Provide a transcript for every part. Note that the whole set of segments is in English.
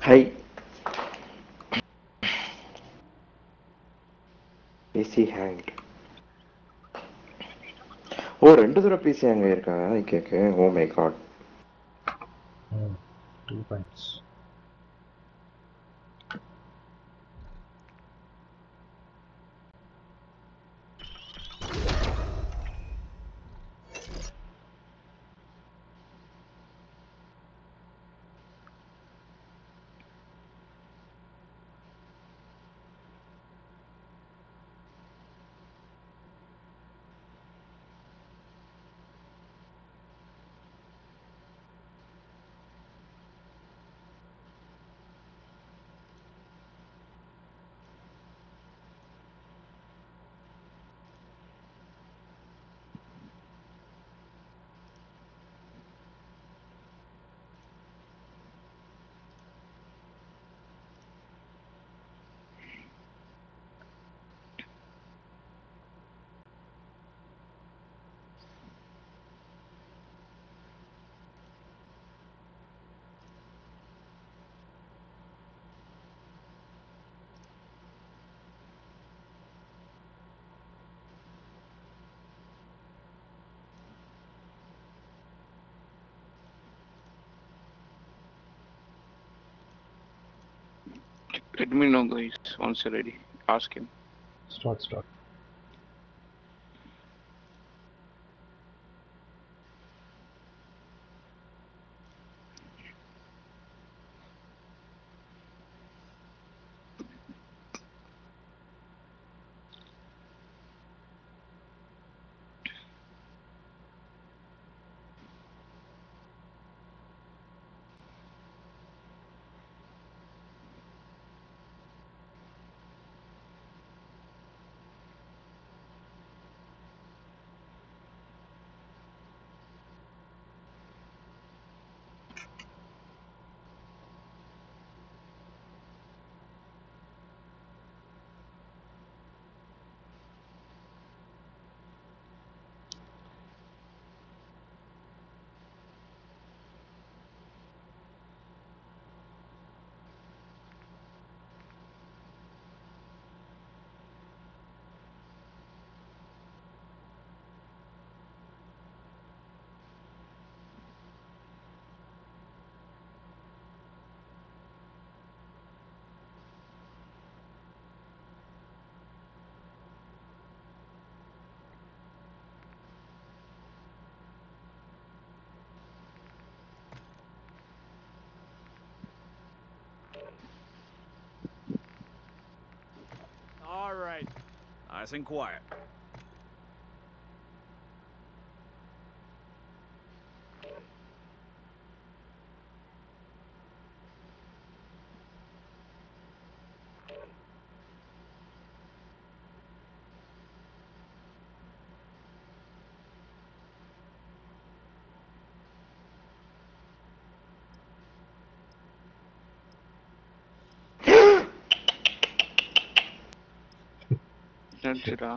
High PC Hank. ஓ 2 தடவை PC hang ஆயிருக்காங்க ஐகேக்கு. Oh my God. 2 points. Let me know, guys, once you're ready. Ask him. Start. All right. Nice and quiet. என்னடா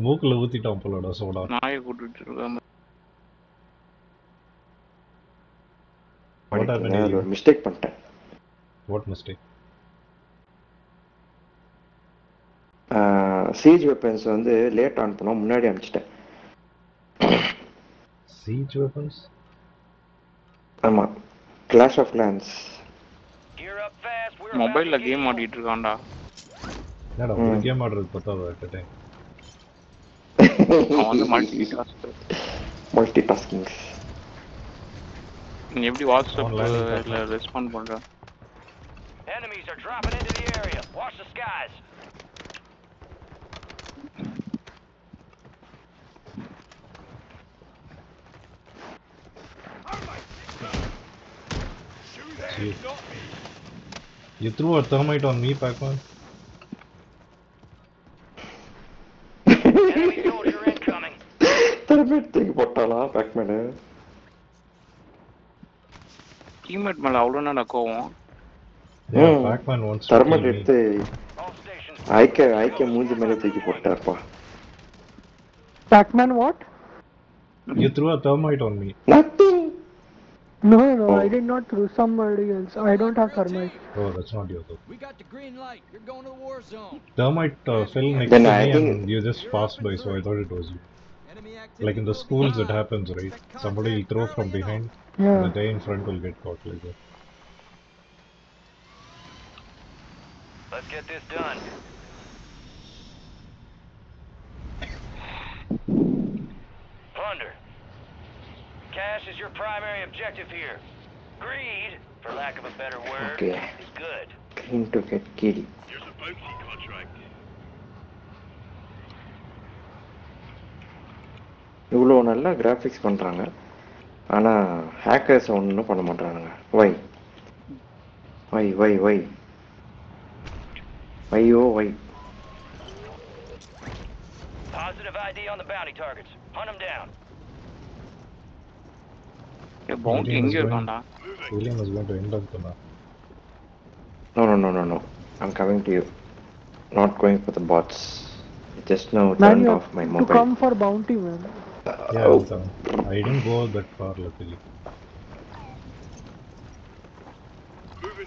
மூக்குல ஊத்திட்டான் போலடா soda. நாயை கூட்டிட்டு இருக்காம What happened to அது you? ஒரு மிஸ்டேக் பண்ணிட்டேன். What mistake? சீஜ் வெப்பன்ஸ் வந்து லேட் ஆன் பண்ணோம், முன்னாடி அனுப்பிச்சிட்டேன். Siege weapons? ஆமா, கிளாஷ் ஆஃப் கிளான்ஸ். மொபைல்ல கேம் ஆடிட்டு இருக்கான்டா. என்னடா ஒரு கேம் ஆடுறது பத்தாதா கேட்டேன். அவன் வந்து மல்டி டாஸ்கிங்ஸ். நீ எப்படி வாட்ஸ்அப்ல ரெஸ்பாண்ட் பண்ற? Enemies are dropping into the area. Watch the skies. You threw a thermite on me, Pac-Man. Enemy soldier incoming. Thermite தூக்கி போட்டாளா பேக்மேன்? டீம்மேட் மேல அவ்வளவு என்ன கோவம்? Pac-Man wants to thermite kill me. எடுத்து ஐக்க மூஞ்சி மேல தூக்கி போட்டார்ப்பா. Pac-Man what? You threw a thermite on me. Nothing. No, Oh. I did not through somebody else. I don't have thermite. Oh, that's not you though. We got the green light. You're going to the war zone. Thermite fell next Then to I me think- and you just passed by, so I thought it was you. Like in the schools it happens, right? Somebody will throw from behind, Yeah. the guy in front will get caught like that. Let's get this done. Plunder. Cash is your primary objective here. Greed, for lack of a better word, Okay. is good. Clean to get killed. Here's a bounty contract. இவ்வளோ நல்லா graphics பண்ணுறாங்க, ஆனால் hackers ஒன்றும் பண்ண மாட்டானுங்க. வை வை Positive ID on the bounty targets. Hunt them down. பவுண்ட் எங்க இருக்கான்டா? William is going to end up now. No. I'm coming to you. Not going for the bots. Just now Man, turned you off my have to mobile. come for bounty, man. Yeah, I'll come. I didn't go that far luckily.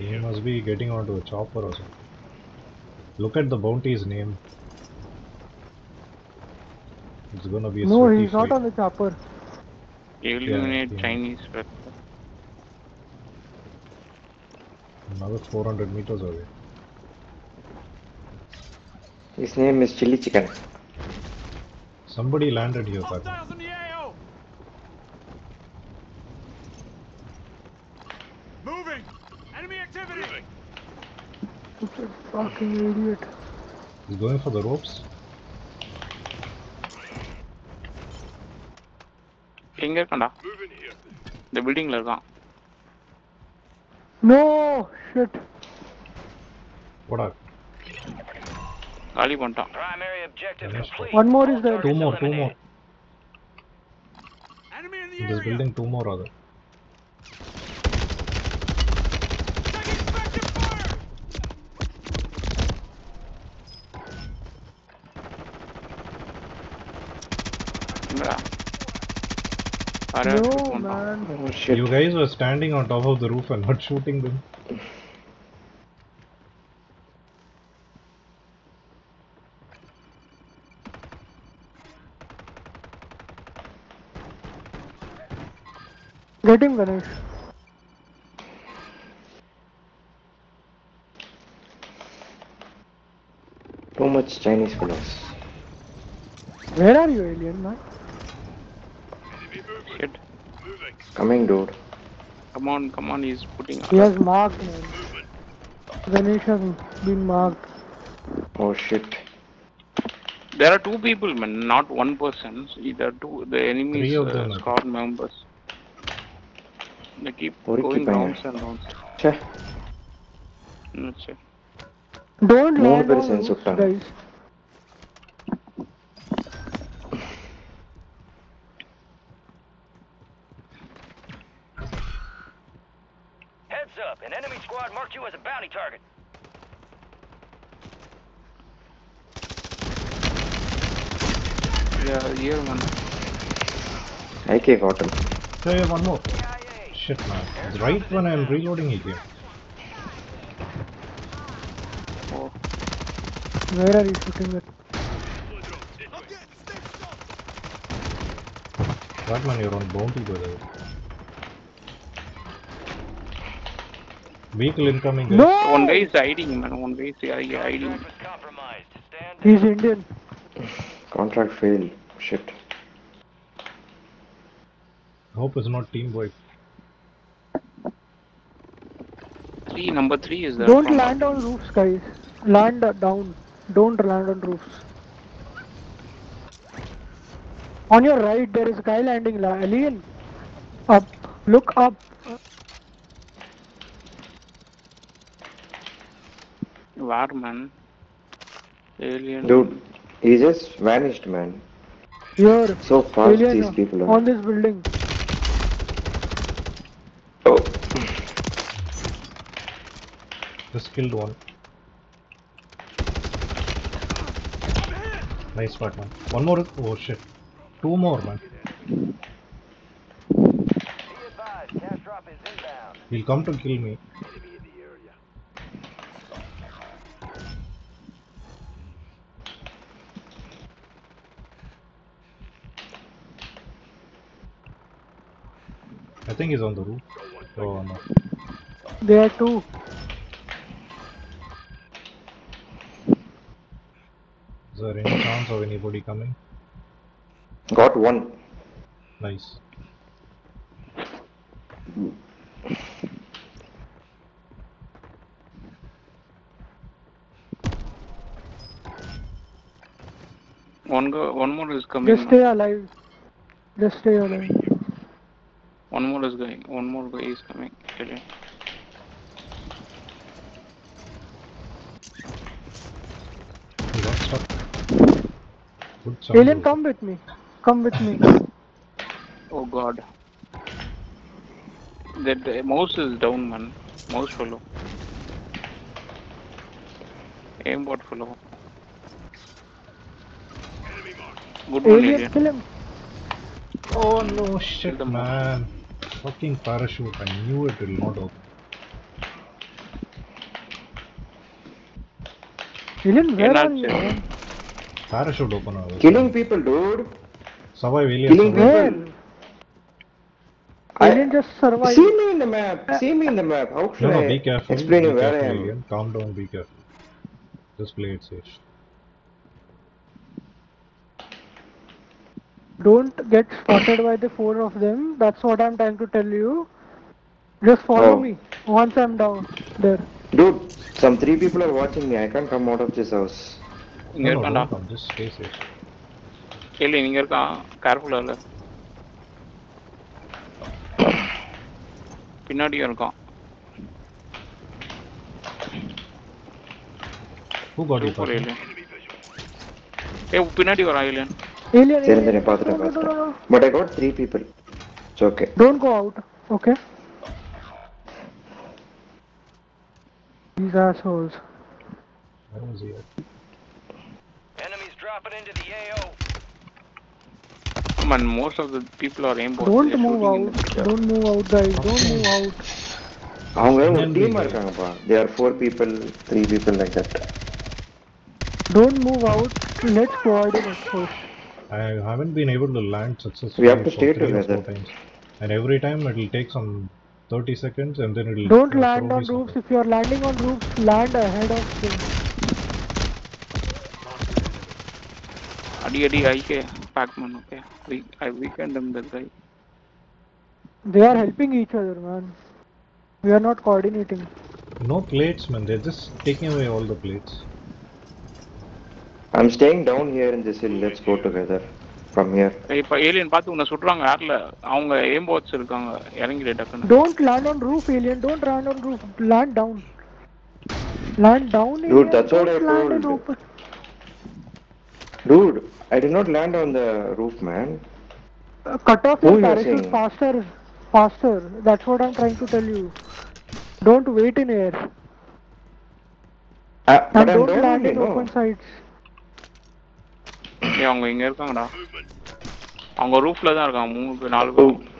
He must be getting onto a chopper or something. Look at the bounty's name. It's gonna be a No, sweaty he's not fight. on the chopper. Eliminate Yeah. Chinese weapon. Another 400 meters away. His name is Chili Chicken. Somebody landed here, Pat. Hostiles in the AO. Moving. Enemy activity. Such a fucking idiot. He's going for the ropes. எங்க இருக்கான்டா? இந்த பில்டிங்ல இருக்கான். No, shit. What up? காலி பண்ணிட்டான். Primary objective Finish. complete. One more is there. Two more. Eliminated. Enemy in the In this area. building, 2 more other. Taking effective fire. எங்கடா? Array No, பண்ணிட்டான். man. Oh shit. You guys were standing on top of the roof and not shooting them. Get him, Ganesh. Too much Chinese fellows. Where are you, alien, man? Shit. Coming, dude. Come on, he's putting He has marked, man. Ganesh has been marked. Oh shit. There are 2 people, man, not 1 person. See, there are 2, the enemies, 3 of them. squad members. They keep Or going keep rounds and rounds. Che. Let's see. Don't More land on person roofs, sutta. guys. Heads up, an enemy squad marked you as a bounty target. Yeah, here man. IK got him. Hey, one more. Shit, man. Right when I'm reloading, he came. Oh, Where are you shooting at? Batman, you're on bounty, by the way. Vehicle incoming, guys. No! one guy is hiding, man. One guy is hiding. Contract was compromised. Stand He's Indian. Contract failed. Shit. Hope it's not team wipe. Number 3 is there. Don't land on roofs, guys. Land down. Don't land on roofs. On your right, there is a guy landing. Alien. Up. Look up. Where, man? Alien. Dude, he just vanished, man. Here. So fast Alien these people are. on this building. Oh. Just killed one. Nice, Batman. One more. Oh shit. 2 more, man. Be advised, cash drop He'll come to kill me. I think he's on the roof. Oh no. There are two. Is there any chance of anybody coming? Got one. Nice. One more is coming. Just stay alive. Just stay alive. One more is going. One more guy is coming. Alien. He got stuck. Good Alien, sound. come with me. Come with me. Oh god. That mouse is down, man. Mouse follow. Aimbot follow. Good one, Alien, alien. kill him. Oh no shit, The man. Fucking parachute. I knew it will not open. Alien, where are Enache. you? Man? Parachute opener. Killing people, dude. Survive, alien. Killing Survive. Where? people. Alien just survived. See me in the map. See me in the map. How should No, I be careful. explain Be you where I careful, am? alien. Calm down, be careful. Just play it safe. Don't get spotted by the four of them. That's what I'm trying to tell you. Just follow Oh. me once I'm down there. Dude, some 3 people are watching me. I can't come out of this house. இங்க No, இருக்கான்டா. don't come. Just stay safe. Alien இங்க இருக்கான். கேர்ஃபுல்லா இல்ல. பின்னாடியும் இருக்கான். Who got you? Super Person? Alien. பின்னாடி வரான் ஏலியன். Alien, சரி alien. சரி No, பார்த்துட்டேன் no, no, no, பார்த்துட்டேன். no. But I got 3 people. It's okay. Don't go out. Okay? These assholes. Where was he at? Enemies dropping into the AO. Man, most of the people are aimbot. Don't They're move shooting in out. the picture. Don't move out, guys. Don't move out. அவங்க ஒரு NMB டீமா guy. இருக்காங்கப்பா. They are 4 people, 3 people like that. Don't move out. Let's coordinate first. I haven't been able to land successfully We have to for stay 3 or 4 together. times. And every time it will take some 30 seconds and then it will Don't throw land me on roofs. something. If you're landing on roofs, land ahead of them. அடி ஐகே Pac-Man, okay. I weakened him, that guy. They are helping each other, man. We are not coordinating. No plates, man. They're just taking away all the plates. I'm staying down here in this hill. Let's go together from here. இப்ப alien பார்த்து உன்னை சுடுறாங்க ஏர்ல. அவங்க ஏம்போட்ஸ் இருக்காங்க. இறங்கிடு டக்குன்னு. Don't land on roof, alien. Don't land on roof. Land down. Land down, alien. Dude, that's what Don't I land in told. open. Dude, I did not land on the roof, man. Cut off Who your you are parachute saying? faster. Faster. That's what I'm trying to tell you. Don't wait in air. But And I'm don't down land only, in no? open sides. அவங்க இங்க இருக்காங்கடா. அவங்க ரூஃப்ல தான் இருக்காங்க. 3 பேர் 4 பேர்.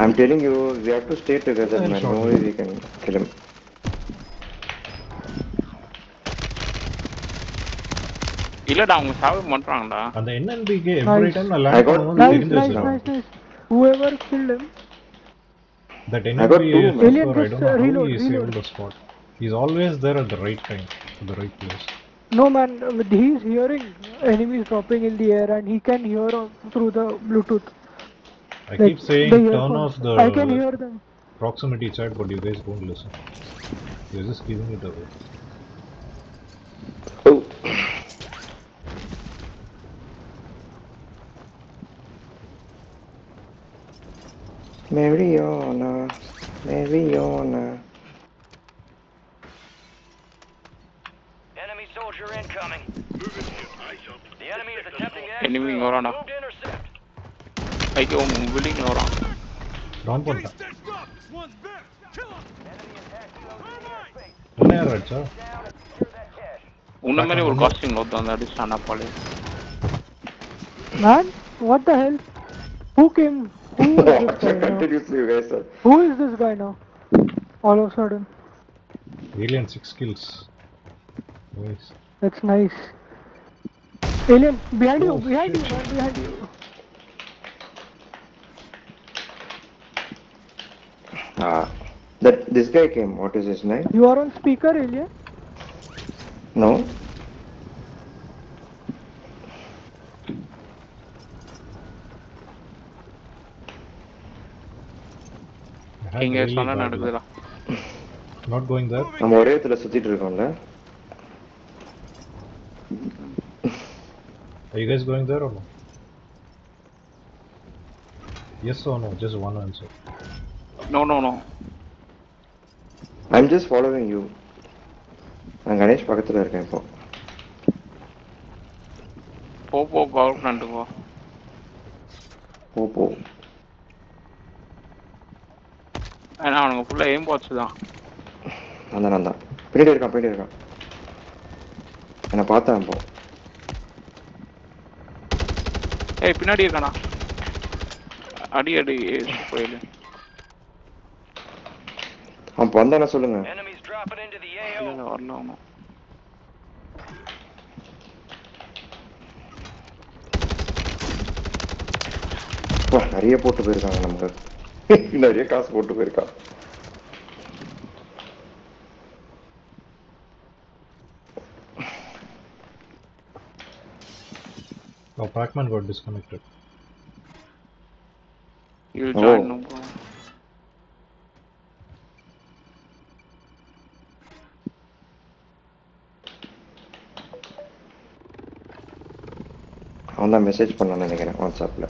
I'm telling you, we have to stay together, I'll man. shot No him. way we can kill him. இல்லடா அவங்க சாவ மாட்டாங்கடா. And the NNBK, every Nice. time I land I got- on Nice, one, nice, nice, nice. Whoever killed him. that I got NNB two, is man. Alien, I don't just, know how reload, he is reload. able to spot. He's always there at the right time, at the right place. No man, he's hearing enemies dropping in the air and he can hear through the Bluetooth. I Like, keep saying the turn earphones. off the I can hear them. proximity chat, but you guys don't listen. You're just giving it away. Oh. Mariona, Mariona. Enemy soldier incoming. The enemy is attempting to Enemy exfil. இங்க வரான்டா. Move to intercept. ஐகே building வரான். Down Three பண்ணிட்டேன். stitched up. This one's bit. Kill him. Enemy attack zone in airspace. என்ன யார் அடிச்சா? Down and secure that cache. உன்ன மாதிரி ஒரு costume ஒருத்தன் வந்து அடிச்சான் அப்பாலே. Man, what the hell? Who came? Who is this guy now? Continuously, guys, sir. Who is this guy now? All of a sudden. Alien 6 kills. Nice. That's nice. Alien, behind you, Oh, behind you, shit. man, behind you. This guy came. What is his name? You are on speaker, Alien? No. I had இங்க really சண்டை bad நடக்குதுடா. luck. Not going there. நம்ம ஒரே இடத்துல சுத்திட்டு இருக்கோம்ல. Are you guys going there or no? Yes or no? Just one answer. No. I'm just following you. நான் கணேஷ் பக்கத்துல இருக்கேன் இப்போ. போ கவர் பண்ணிட்டு போ. ஏன்னா அவனுங்க ஃபுல்லா எய்ம் பாட்ஸ் தான். நான் தான். பின்னாடி இருக்கான். என்ன பார்த்தேன் இப்போ. ஏய் பின்னாடி இருக்கானா? அடி போயிடு. அவன் வந்தானே சொல்லுங்க. Enemies dropping into the AO. இல்ல வரல அவனும். நிறைய போட்டு போயிருக்காங்க நமக்கு. நிறைய காசு போட்டு போயிருக்கா. Oh, Pac-Man got disconnected. You join no bro. அவன் தான் மெசேஜ் பண்ணான்னு நினைக்கிறேன் வாட்ஸ்அப்ல.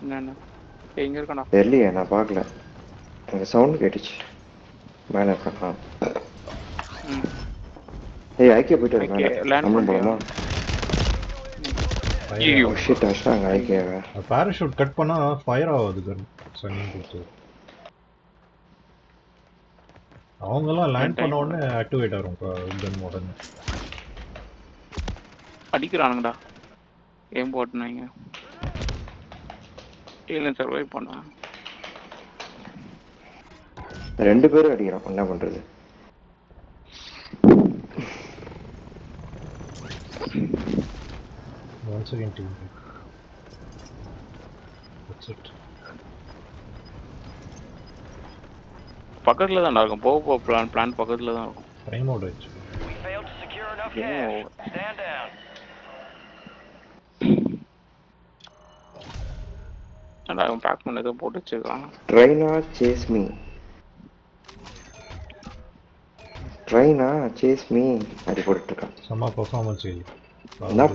என்ன எங்க இருக்கானா? தெரியலையே, நான் பார்க்கல. எனக்கு சவுண்ட் கேட்டுச்சு. மேலே இருக்கான். ஏய் ஐக்கிய போயிட்டு இருக்காங்க. நம்மளும் போகலாமா? ஐயோ ஷிட் அஷ்டாங்க ஐக்கியாவை. பேராஷூட் கட் பண்ணா ஃபயர் ஆகுது கன் சன்னிங் கொடுத்து. அவங்கெல்லாம் லேண்ட் பண்ண உடனே ஆக்டிவேட் ஆகும் கன் உடனே. அடிக்கிறானுங்கடா. ஏம் போட்டுனாங்க. ஏலியன் சர்வைவ் பண்ணா. 2 பேரும் அடிக்கிறான். என்ன பண்றது? Once again team. That's it. பக்கத்துல தான் இருக்கும். போ பிளான் பக்கத்துல தான் இருக்கும். Prime mode ஆயிடுச்சு. We failed to secure enough cash. Stand down. அட அவன் பேக் பண்ணத போட்டு வச்சிருக்கான். ட்ரைனா சேஸ் மீ அப்படி போட்டுட்டு இருக்கான். செம்ம பெர்ஃபார்மன்ஸ் இல்லை. என்ன